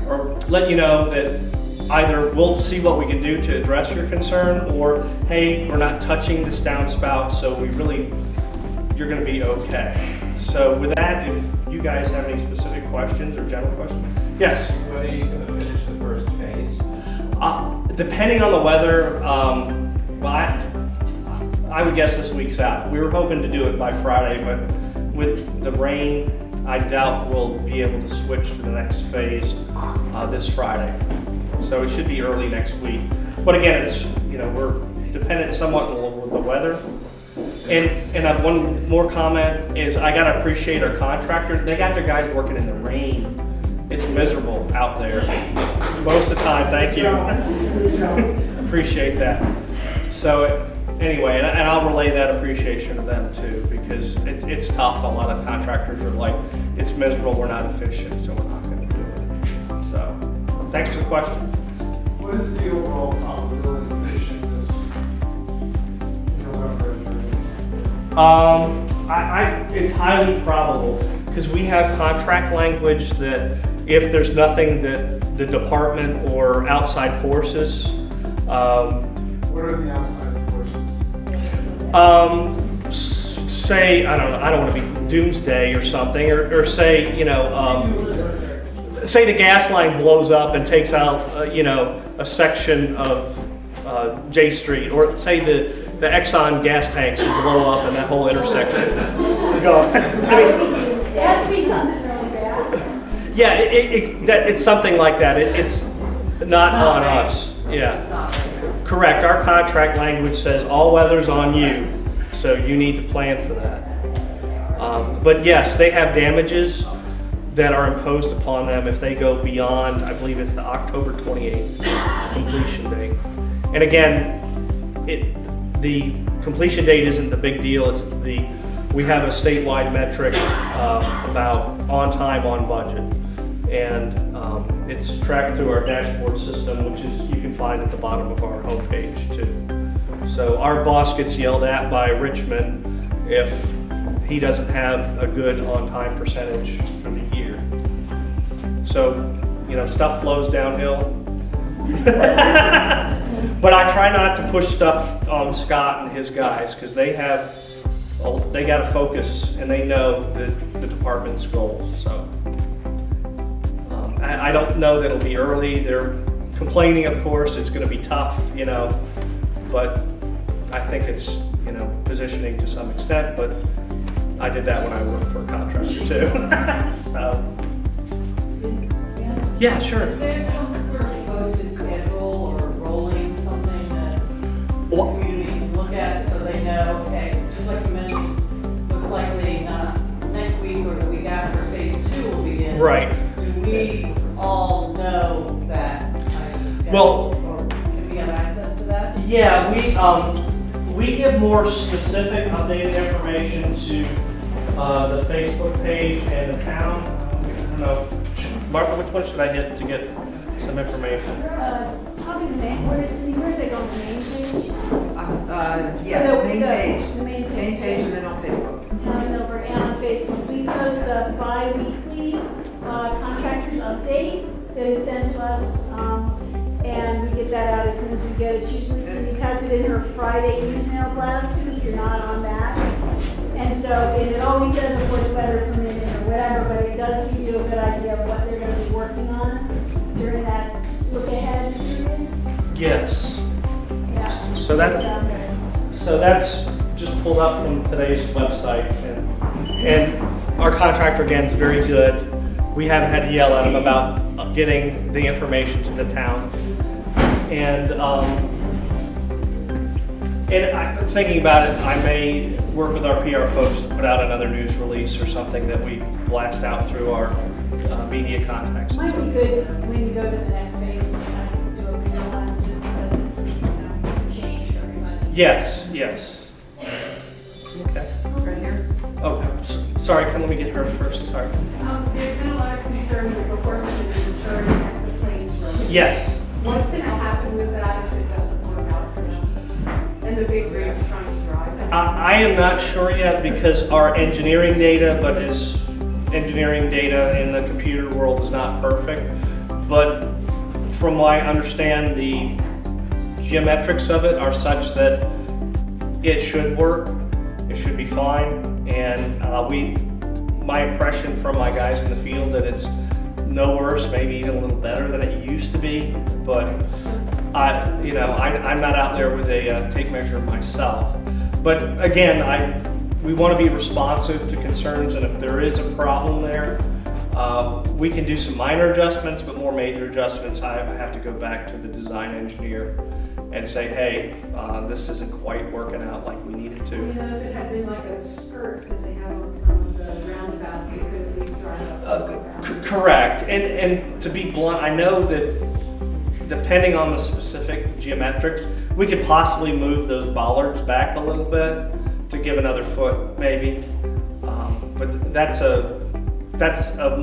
M: or let you know that either we'll see what we can do to address your concern, or hey, we're not touching this downspout, so you're going to be okay. So with that, if you guys have any specific questions or general questions, yes.
H: When are you going to finish the first phase?
M: Depending on the weather, I would guess this week's out. We were hoping to do it by Friday, but with the rain, I doubt we'll be able to switch to the next phase this Friday. So it should be early next week. But again, it's, we're dependent somewhat on the weather. And one more comment is I gotta appreciate our contractors. They got their guys working in the rain. It's miserable out there most of the time. Thank you. Appreciate that. So anyway, and I'll relay that appreciation to them too, because it's tough. A lot of contractors are like, it's miserable, we're not efficient, so we're not gonna do it. So thanks for the question.
N: What is the overall probability of finishing this in November?
M: It's highly probable, because we have contract language that if there's nothing that the department or outside forces.
N: What are the outside forces?
M: Say, I don't know, I don't want to be doomsday or something, or say, you know, say the gas line blows up and takes out, you know, a section of J Street, or say the Exxon gas tanks would blow up in that whole intersection. Go. I mean,
J: It has to be something really bad.
M: yeah, it's something like that. It's not on us. Yeah. Correct. Our contract language says all weather's on you, so you need to plan for that. But yes, they have damages that are imposed upon them if they go beyond, I believe it's the October 28th completion date. And again, the completion date isn't the big deal. It's we have a statewide metric about on time, on budget. And it's tracked through our dashboard system, which is you can find at the bottom of our homepage too. So our boss gets yelled at by Richmond if he doesn't have a good on-time percentage for the year. So, you know, stuff flows downhill. But I try not to push stuff on Scott and his guys because they got to focus and they know the department's goals. So I don't know that it'll be early. They're complaining, of course. It's going to be tough, you know, but I think it's, you know, positioning to some extent. But I did that when I worked for a contractor too. So, yeah, sure.
J: Is there some sort of posted schedule or rolling something that the community can look at so they know, okay, just like you mentioned, most likely not next week or the week after phase 2 will begin.
M: Right.
J: Do we all know that kind of schedule?
M: Well,
J: or can we have access to that?
M: yeah, we give more specific updated information to the Facebook page and the town. I don't know, Martha, which one should I hit to get some information?
J: Probably the main, where's it on the main page?
L: Yes, main page.
J: The main
L: Main
J: page.
L: page and then on Facebook.
J: Town of Middleburg and on Facebook. We post a bi-weekly contractors update that is sent to us. And we get that out as soon as we get it. Usually Cindy has it in her Friday email blast too, if you're not on that. And so, and it always says, of course, weather permitting or whatever, but it does give you a good idea of what they're going to be working on during that look ahead period.
M: Yes.
J: Yeah.
M: So that's just pulled up from today's website, and our contractor again is very good. We haven't had to yell at him about getting the information to the town, and thinking about it, I may work with our PR folks to put out another news release or something that we blast out through our media contacts.
J: Might be good when you go to the next phase, to kind of do a bigger one, just because it's, you know, changed for everybody.
M: Yes. Okay.
L: Right here.
M: Oh, sorry, let me get her first. Sorry.
J: There's been a lot of concern with the horses and insuring at the plains road.
M: Yes.
J: What's gonna happen with that if it doesn't work out for them? And the big rigs trying to drive that?
M: I am not sure yet because our engineering data, but his engineering data in the computer world is not perfect. But from what I understand, the geometrics of it are such that it should work. It should be fine. And my impression from my guys in the field that it's no worse, maybe even a little better than it used to be. But I'm not out there with a tape measure myself. But again, we want to be responsive to concerns, and if there is a problem there, we can do some minor adjustments, but more major adjustments, I have to go back to the design engineer and say, hey, this isn't quite working out like we need it to.
J: You know, if it had been like a skirt that they have on some of the roundabouts, it could at least drive up.
M: Correct, and to be blunt, I know that depending on the specific geometrics, we could possibly move those bollards back a little bit to give another foot maybe. But that's a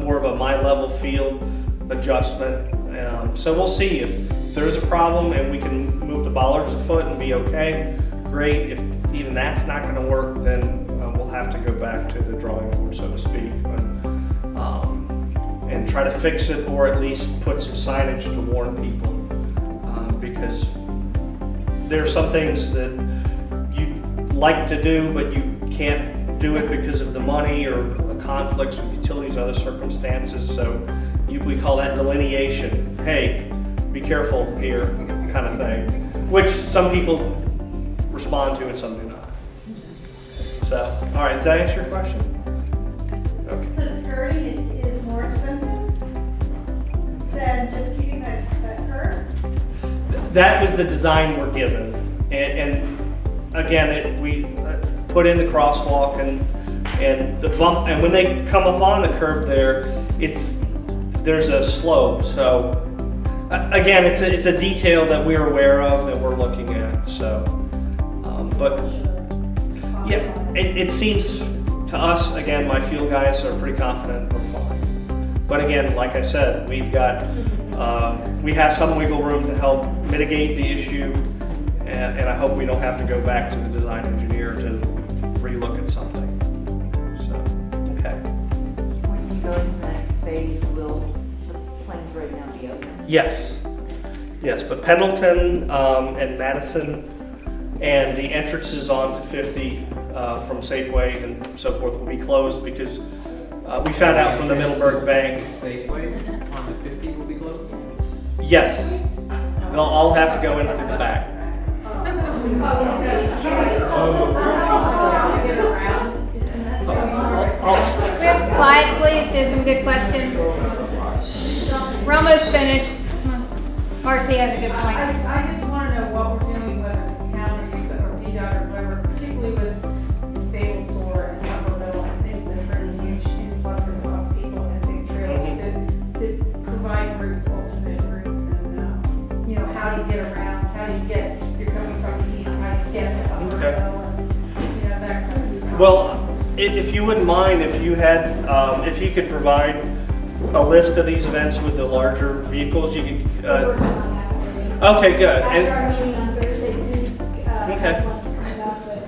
M: more of a my level field adjustment. So we'll see if there's a problem and we can move the bollards a foot and be okay. Great. If even that's not going to work, then we'll have to go back to the drawing board, so to speak, and try to fix it, or at least put some signage to warn people, because there are some things that like to do, but you can't do it because of the money or conflicts with utilities, other circumstances. So we call that delineation. Hey, be careful here, kind of thing. Which some people respond to and some do not. So, all right, does that answer your question? Okay.
G: So skirting is more expensive than just keeping that curve?
M: That was the design we're given. And again, we put in the crosswalk and the bump, and when they come up on the curb there, there's a slope. So again, it's a detail that we're aware of, that we're looking at. So, but yeah, it seems to us, again, my field guys are pretty confident we're fine. But again, like I said, we have some wiggle room to help mitigate the issue, and I hope we don't have to go back to the design engineer to relook at something. So, okay.
F: When you go into the next phase, will the plans right now be open?
M: Yes, but Pendleton and Madison and the entrances onto 50 from Safeway and so forth will be closed because we found out from the Middleburg Bank.
I: Safeway on the 50 will be closed?
M: Yes, they'll all have to go in through the back.
A: Quiet, please, there's some good questions. We're almost finished. Marcy has a good point.
J: I just want to know what we're doing, whether it's the town or VDOT or whatever, particularly with the stable tour and Upperville and things that are really huge influxes of people and big trails to provide routes, alternate routes, and how do you get around, how do you get, you're coming from the east, how do you get to Upperville, and that kind of stuff.
M: Well, if you wouldn't mind, if you could provide a list of these events with the larger vehicles, you could. Okay, good.
J: After our meeting on Thursday,
M: Okay.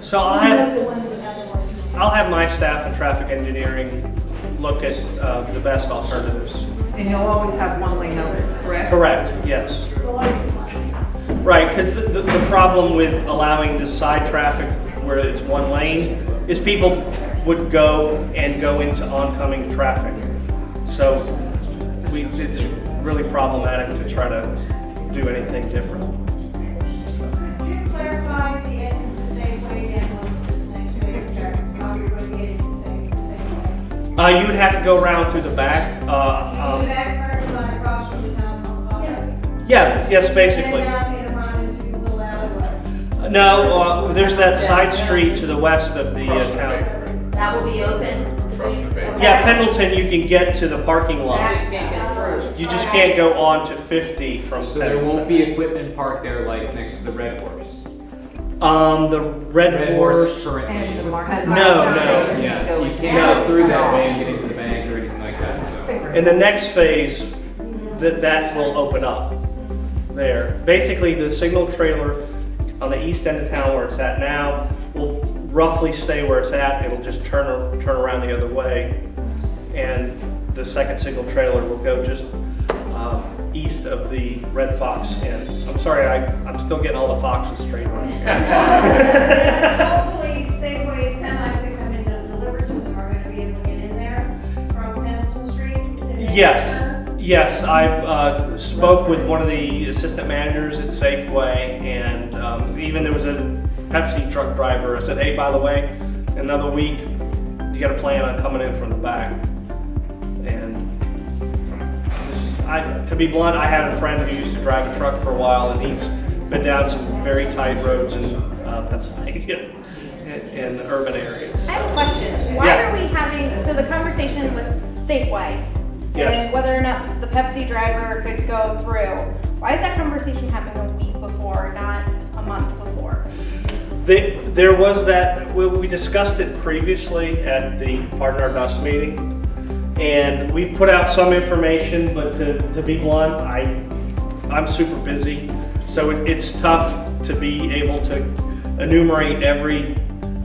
M: So I'll have my staff in traffic engineering look at the best alternatives.
L: And you'll always have one lane open, correct?
M: Correct. Yes. Right, because the problem with allowing this side traffic where it's one lane is people would go into oncoming traffic. So it's really problematic to try to do anything different.
G: Could you clarify the entrance to Safeway again once this next phase starts? How you're going to get into Safeway?
M: You would have to go around through the back.
G: The back parking lot across from the town office?
M: Yes, basically.
G: And down here to run into the little alleyway?
M: No, there's that side street to the west of the town.
F: That will be open.
M: Yeah, Pendleton, you can get to the parking lot. You just can't go on to 50 from
I: So
M: Pendleton.
I: there won't be equipment parked there like next to the Red Horse?
M: The Red Horse.
I: currently.
M: No.
I: Yeah, you can't go through that way and get into the bank or anything like that, so.
M: In the next phase, that will open up there. Basically, the signal trailer on the east end of town where it's at now will roughly stay where it's at. It'll just turn around the other way. And the second signal trailer will go just east of the Red Fox Inn. I'm sorry, I'm still getting all the foxes straight on.
G: Hopefully Safeway semis that come in to deliver to them are going to be able to get in there from Pendleton Street?
M: Yes, I've spoke with one of the assistant managers at Safeway, and even there was a Pepsi truck driver. I said, hey, by the way, another week, you got to plan on coming in from the back. And to be blunt, I had a friend who used to drive a truck for a while, and he's been down some very tight roads in Pennsylvania, in urban areas.
A: I have a question. Why are we having, so the conversation with Safeway,
M: Yes.
A: and whether or not the Pepsi driver could go through, why is that conversation happening a week before, not a month before?
M: There was that, we discussed it previously at the Partner Dust meeting, and we put out some information, but to be blunt, I'm super busy, so it's tough to be able to enumerate every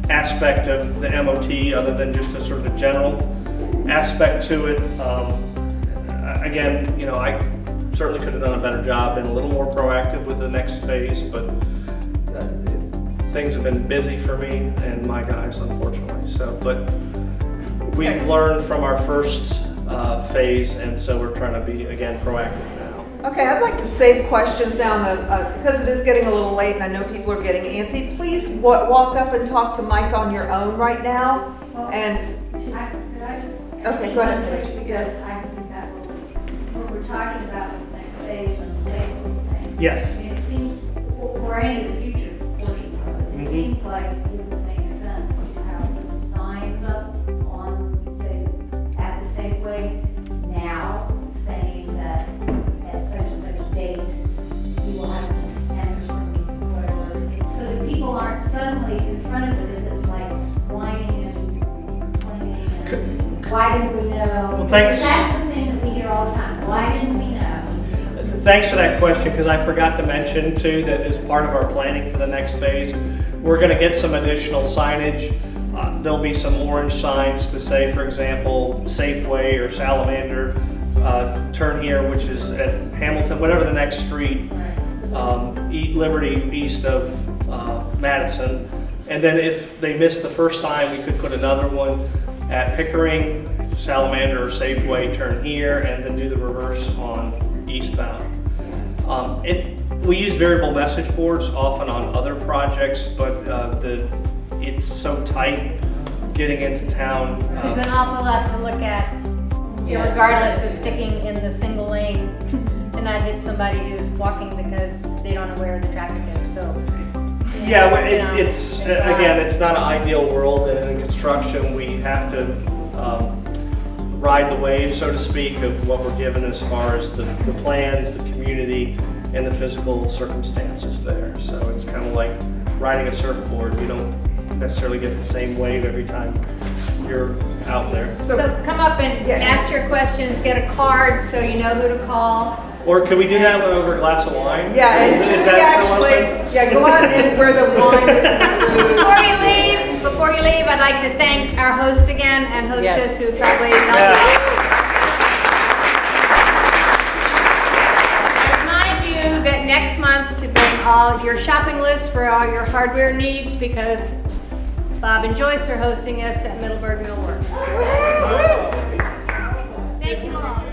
M: aspect of the MOT other than just a sort of general aspect to it. Again, I certainly could have done a better job and a little more proactive with the next phase, but things have been busy for me and my guys, unfortunately. So, but we've learned from our first phase, and so we're trying to be, again, proactive now.
L: Okay, I'd like to save questions now because it is getting a little late and I know people are getting antsy. Please walk up and talk to Mike on your own right now. And
O: Could I just?
L: okay, go ahead.
O: Because I think that what we're talking about is next phase and the safe thing.
M: Yes.
O: I mean, it seems, or any of the future portions of it, it seems like it would make sense to have some signs up on, say, at the Safeway now, saying that at such and such a date, you will have to extend from these, whatever, so that people aren't suddenly confronted with this and like whining and complaining and why didn't we know?
M: Well, thanks.
O: That's the thing that we hear all the time. Why didn't we know?
M: Thanks for that question, because I forgot to mention too that as part of our planning for the next phase, we're going to get some additional signage. There'll be some orange signs to say, for example, Safeway or Salamander, turn here, which is at Hamilton, whatever the next street, Liberty east of Madison. And then if they missed the first sign, we could put another one at Pickering, Salamander or Safeway, turn here, and then do the reverse on eastbound. We use variable message boards often on other projects, but it's so tight getting into town.
A: There's an awful lot to look at, regardless of sticking in the single lane and not hit somebody who's walking because they don't know where the traffic is, so.
M: Yeah, well, it's again, it's not an ideal world, and in construction, we have to ride the wave, so to speak, of what we're given as far as the plans, the community, and the physical circumstances there. So it's kind of like riding a surfboard. You don't necessarily get the same wave every time you're out there.
A: So come up and ask your questions, get a card so you know who to call.
M: Or can we do that over a glass of wine?
L: Yeah, and
M: Is that still open?
L: go out and where the wine is.
A: Before you leave, I'd like to thank our host again and hostess who probably helped you. Remind you that next month to bring all your shopping lists for all your hardware needs, because Bob and Joyce are hosting us at Middleburg Millwork. Thank you all.